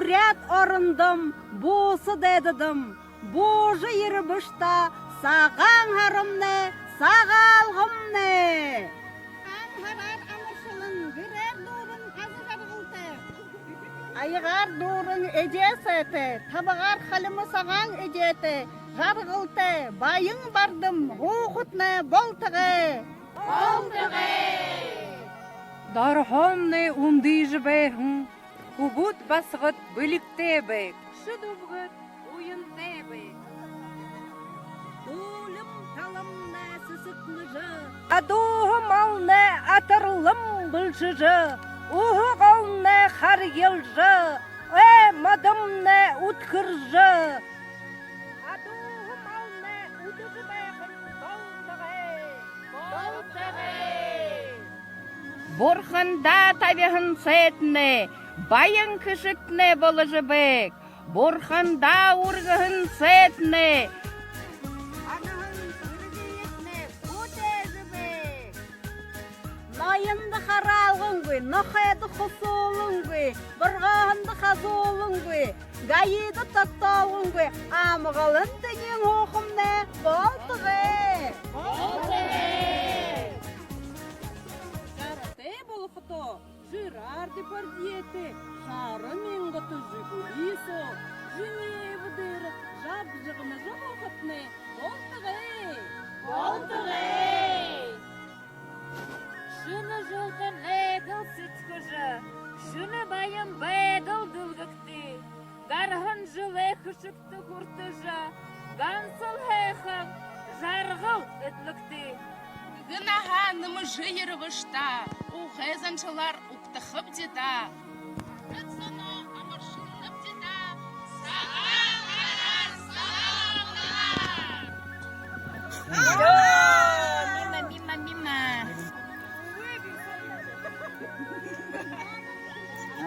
уряд орындым, бусы дедідім. Божы ербішта, саған харымне, сағалғымне. Анхарар алышылын, бірер дұрын қазы жарғылты. Айғар дұрын эжесеті, табығар қалымы саған эжеті, жарғылты, байың бардым, ғуқытны болтығы. Дархомны ундыжы бәйхін, Кубут басғыт бүлікте бәйк, шыдубғыт ойынте бәйк. Дулым талымны сүсітміжі, Адуғы малны атырлым бұлшыжы, Уғы қалны қар елжі, мадымны ұткыржы. Адуғы малны ұдыжы бәйхін болтығы. Борхында табиғын сетіне, байын кішітіне болыжы бәк. Борхында ұрғығын сетіне, анығын үргейетіне көтезі бәк. Найынды қаралғын көй, нұқайды құсуылын көй, бұрғағынды қазуылын көй, ғайыды таттауын көй, амығылын теңен оқымне болтығы. Жирар депардиеті, шары мен ғыты жигулисо, жиневі дыры, жап-жығыны жық оқытны, болтығы. Шыны жылғын әділ сүткіжі, шыны байын бәділ дылғықты, гарғын жылы күшікті күртіжі, гансыл әқым, жарғыл өтлікті. Гынаға нымы жиыры вышта, уғайзаншылар ұқтықып деда. Үтсіні амыршынып деда, Сагаалган, Сагаалган. Мима.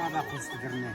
Aba kustu girme.